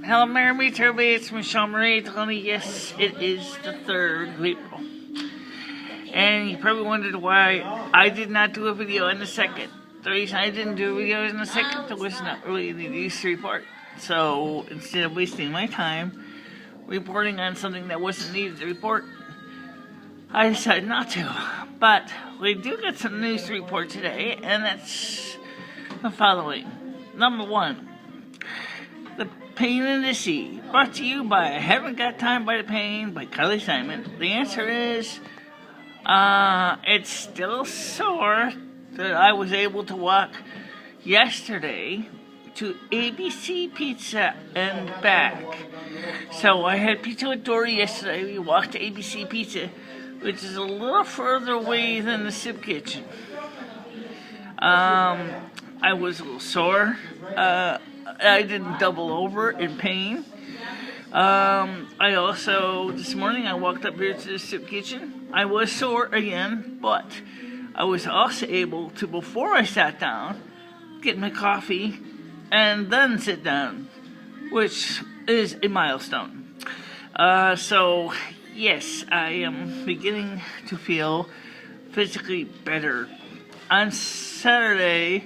Hello, Mary Meter, it's MicheleMarieDalene. Yes, it is the 3rd of April. And you probably wondered why I did not do a video in the 2nd. The reason I didn't do a video in the 2nd, there was not really any news to report. So instead of wasting my time reporting on something that wasn't needed to report, I decided not to. But we do get some news to report today, and that's the following. Number 1. The Pain in the Sea, brought to you by I Haven't Got Time by the Pain by Carly Simon. The answer is, it's still sore that I was able to walk yesterday to ABC Pizza and back. So I had pizza with Dory yesterday. We walked to ABC Pizza, which is a little further away than the soup kitchen. I was a little sore. I didn't double over in pain. I also, this morning, I walked up here to the soup kitchen. I was sore again, but I was also able to, before I sat down, get my coffee and then sit down, which is a milestone. So, yes, I am beginning to feel physically better. On Saturday,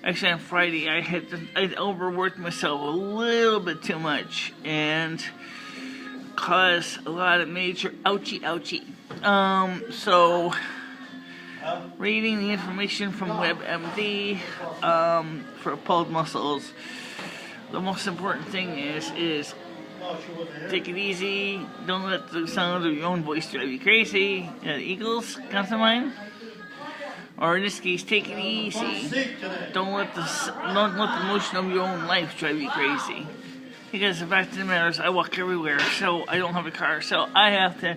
actually on Friday, I'd overworked myself a little bit too much and caused a lot of major ouchie. So reading the information from WebMD for pulled muscles, the most important thing is take it easy. Don't let the sound of your own voice drive you crazy. The Eagles comes to mind. Or in this case, take it easy. Don't let the motion of your own life drive you crazy. Because the fact of the matter is, I walk everywhere, so I don't have a car, so I have to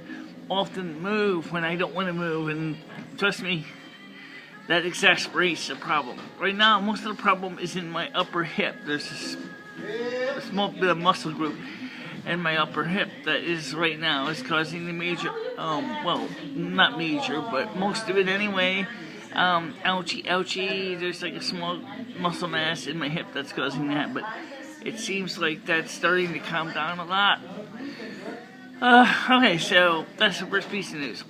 often move when I don't want to move, and trust me, that exasperates the problem. Right now, most of the problem is in my upper hip. There's a small bit of muscle group in my upper hip that is right now is causing the major, well, not major, but most of it anyway. Ouchie, there's like a small muscle mass in my hip that's causing that, but it seems like that's starting to calm down a lot. Okay, so that's the first piece of news.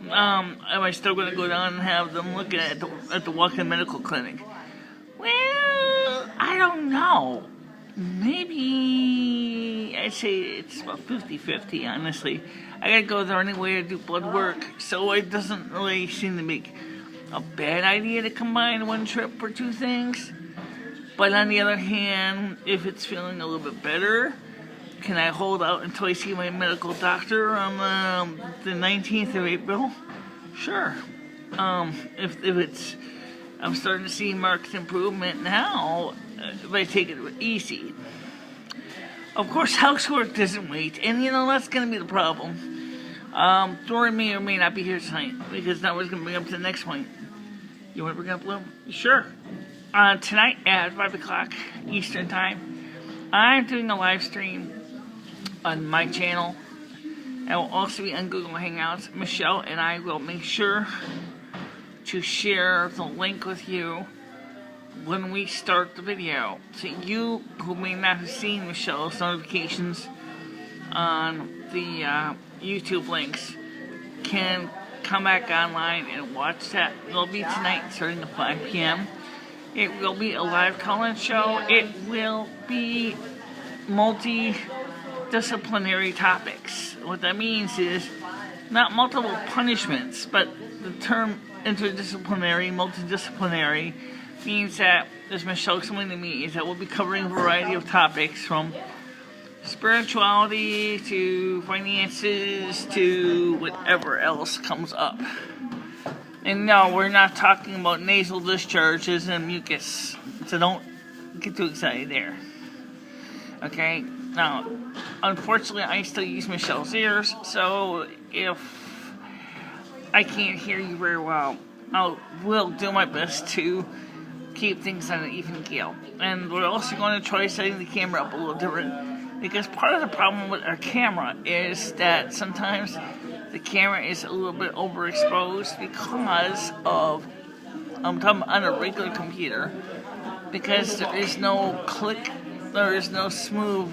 Am I still going to go down and have them look at the walk-in medical clinic? Well, I don't know. Maybe, I'd say it's about 50-50, honestly. I gotta go there anyway to do blood work, so it doesn't really seem to make a bad idea to combine one trip for two things. But on the other hand, if it's feeling a little bit better, can I hold out until I see my medical doctor on the 19th of April? Sure. If it's, I'm starting to see marked improvement now, if I take it easy. Of course, housework doesn't wait, and that's going to be the problem. Dory may or may not be here tonight, because now we're going to bring up to the next point. You want to bring up Lumi? Sure. Tonight at 5 o'clock Eastern Time, I'm doing a live stream on my channel. I will also be on Google Hangouts. Michelle and I will make sure to share the link with you when we start the video. So you who may not have seen Michelle's notifications on the YouTube links can come back online and watch that. It'll be tonight starting at 5 p.m. It will be a live call-in show. It will be multidisciplinary topics. What that means is not multiple punishments, but the term interdisciplinary, multidisciplinary means that, as Michelle explained to me, is that we'll be covering a variety of topics from spirituality to finances to whatever else comes up. And no, we're not talking about nasal discharges and mucus, so don't get too excited there. Okay? Now, unfortunately, I still use Michelle's ears, so if I can't hear you very well, I will do my best to keep things on an even keel. And we're also going to try setting the camera up a little different, because part of the problem with our camera is that sometimes the camera is a little bit overexposed because of, I'm talking on a regular computer, because there is no click, there is no smooth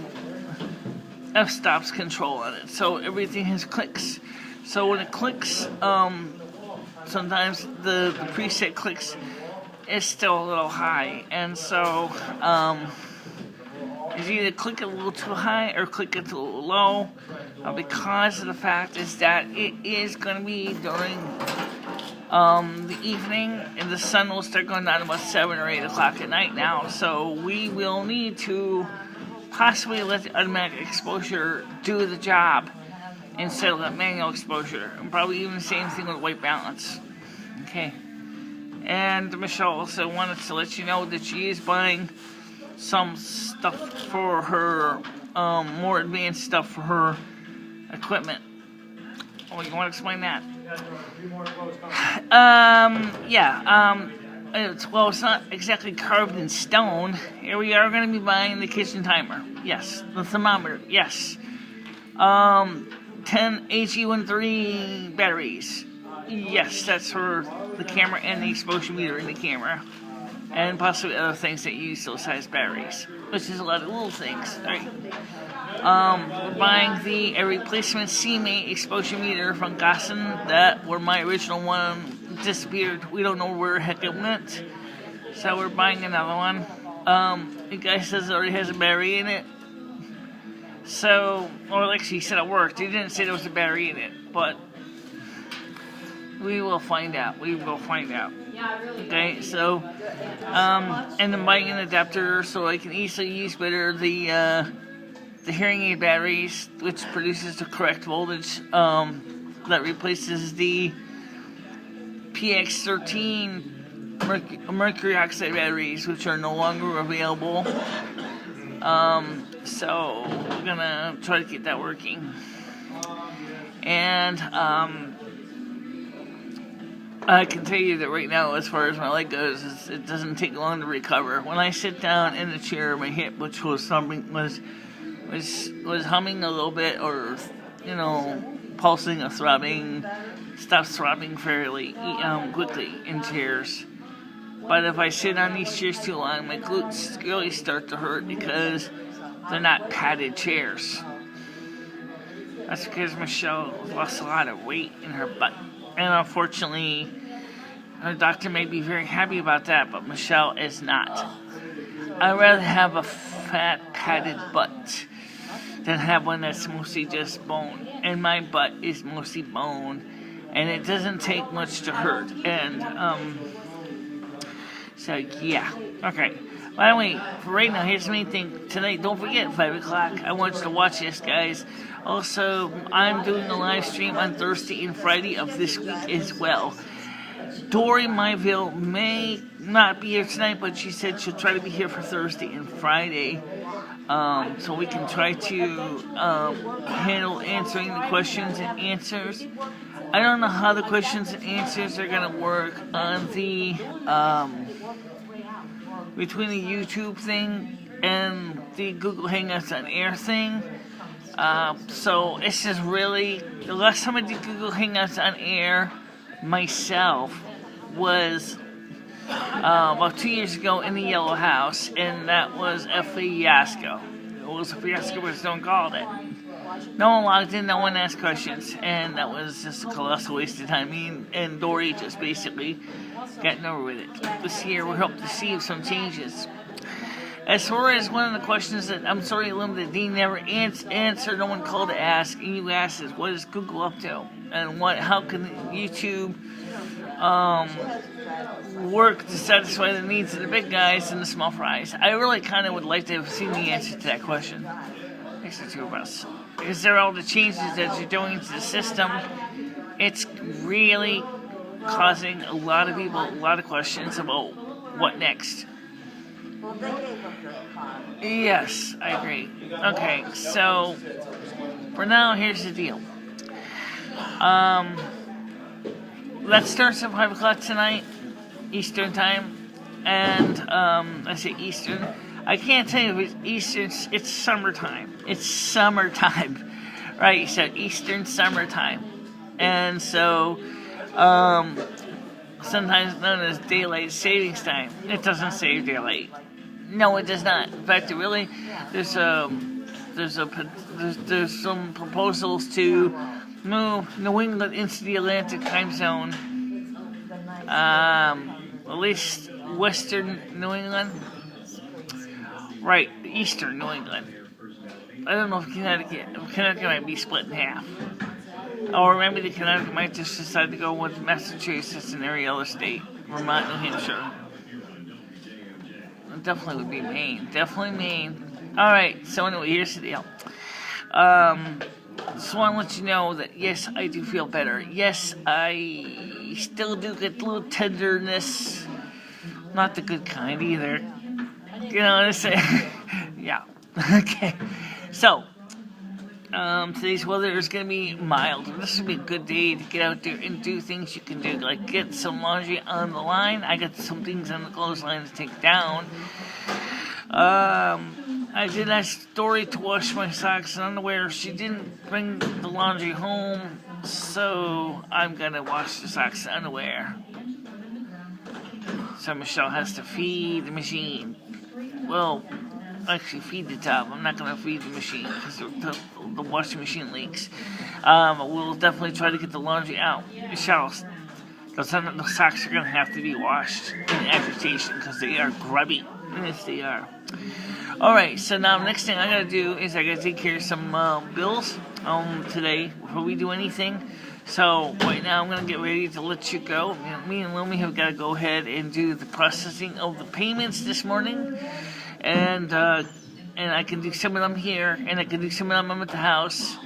f-stops control on it, so everything has clicks. So when it clicks, sometimes the preset clicks is still a little high, and so is either click it a little too high or click it a little low, because of the fact is that it is going to be during the evening, and the sun will start going down about 7 or 8 o'clock at night now, so we will need to possibly let the automatic exposure do the job instead of that manual exposure, and probably even the same thing with white balance. Okay. And Michelle also wanted to let you know that she is buying some stuff for her, more advanced stuff for her equipment. Oh, you want to explain that? Well, it's not exactly carved in stone. Here we are going to be buying the kitchen timer. Yes. The thermometer. Yes. 10 HE13 batteries. Yes, that's for the camera and the exposure meter in the camera. And possibly other things that use those size batteries, which is a lot of little things, right? We're buying a replacement CMA exposure meter from Gossen, where my original one disappeared. We don't know where the heck it went, so we're buying another one. The guy says it already has a battery in it, so, or actually he said it worked. He didn't say there was a battery in it, but we will find out. We will find out. Okay, so, and I'm buying an adapter so I can easily use better the hearing aid batteries, which produces the correct voltage, that replaces the PX13 mercury oxide batteries, which are no longer available. So we're gonna try to get that working. And, I can tell you that right now, as far as my leg goes, it doesn't take long to recover. When I sit down in the chair, my hip, which was humming a little bit, or pulsing or throbbing, stops throbbing fairly quickly in chairs. But if I sit on these chairs too long, my glutes really start to hurt because they're not padded chairs. That's because Michelle lost a lot of weight in her butt. And unfortunately, her doctor may be very happy about that, but Michelle is not. I'd rather have a fat, padded butt than have one that's mostly just bone. And my butt is mostly bone, and it doesn't take much to hurt. And, so yeah. Okay. By the way, for right now, here's the main thing. Tonight, don't forget, 5 o'clock. I want you to watch this, guys. Also, I'm doing a live stream on Thursday and Friday of this week as well. Dory Myville may not be here tonight, but she said she'll try to be here for Thursday and Friday. So we can try to handle answering the questions and answers. I don't know how the questions and answers are going to work on the between the YouTube thing and the Google Hangouts on Air thing. So it's just really, the last time I did Google Hangouts on Air myself was about 2 years ago in the Yellow House, and that was a fiasco. It was a fiasco, as don't call it. No one logged in, no one asked questions, and that was just a colossal waste of time. Me and Dory just basically gotten over with it. This year we're hoping to see some changes. As far as one of the questions that, I'm sorry, Lim, that Dean never answered, no one called to ask, and you asked is, what is Google up to? And how can YouTube work to satisfy the needs of the big guys and the small fries? I really kind of would like to have seen the answer to that question. Next to two of us. Because there are all the changes that you're doing to the system. It's really causing a lot of people a lot of questions about what next. Yes, I agree. Okay, so for now, here's the deal. That starts at 5 o'clock tonight, Eastern time, and I say Eastern. I can't tell you if it's Eastern. It's summertime. It's summertime, right? So Eastern summertime, and so sometimes known as daylight savings time. It doesn't save daylight. No, it does not. In fact, there's there's some proposals to move New England into the Atlantic time zone. At least Western New England. Right, Eastern New England. I don't know if Connecticut might be split in half. Or maybe the Connecticut might just decide to go with Massachusetts and every other state. Vermont, New Hampshire. It definitely would be Maine. Definitely Maine. Alright, so anyway, here's the deal. Just want to let you know that, yes, I do feel better. Yes, I still do get a little tenderness. Not the good kind either. You know what I'm saying? Yeah. Okay. So, today's weather is going to be mild. This will be a good day to get out there and do things you can do. Like get some laundry on the line. I got some things on the clothesline to take down. I did ask Dory to wash my socks and underwear. She didn't bring the laundry home, so I'm going to wash the socks and underwear. So Michelle has to feed the machine. Well, actually feed the tub. I'm not going to feed the machine because the washing machine leaks. We'll definitely try to get the laundry out. Michelle's. The socks are going to have to be washed in agitation because they are grubby. Yes, they are. Alright, so now next thing I got to do is I got to take care of some bills today before we do anything. So right now I'm going to get ready to let you go. Me and Lumi have got to go ahead and do the processing of the payments this morning. And I can do some of them here, and I can do some of them at the house.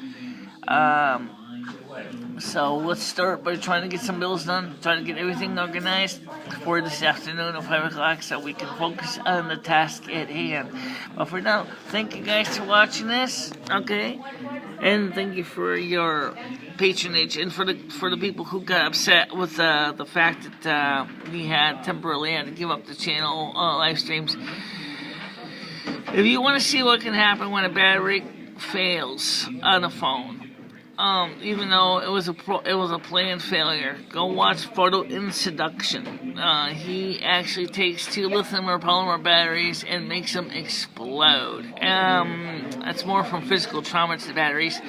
So let's start by trying to get some bills done, trying to get everything organized for this afternoon at 5 o'clock so we can focus on the task at hand. But for now, thank you guys for watching this, okay? And thank you for your patronage, and for the people who got upset with the fact that we temporarily had to give up the channel live streams. If you want to see what can happen when a battery fails on a phone, even though it was a planned failure, go watch Photo in Seduction. He actually takes 2 lithium or polymer batteries and makes them explode. That's more from physical trauma to the batteries,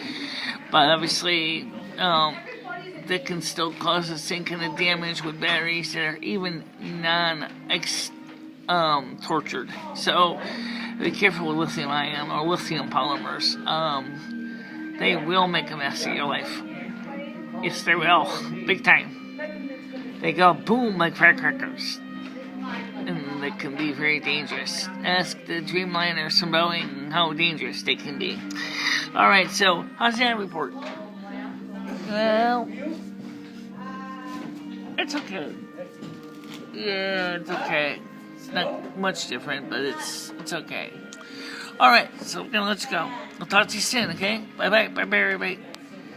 but obviously that can still cause the same kind of damage with batteries that are even tortured. So be careful with lithium-ion or lithium polymers. They will make a mess of your life. Yes, they will. Big time. They go boom like firecrackers. And they can be very dangerous. Ask the Dreamliners from Boeing how dangerous they can be. Alright, so how's that report? Well, it's okay. Yeah, it's okay. It's not much different, but it's okay. Alright, so we're gonna let you go. I'll talk to you soon, okay? Bye-bye, bye-bye, everybody.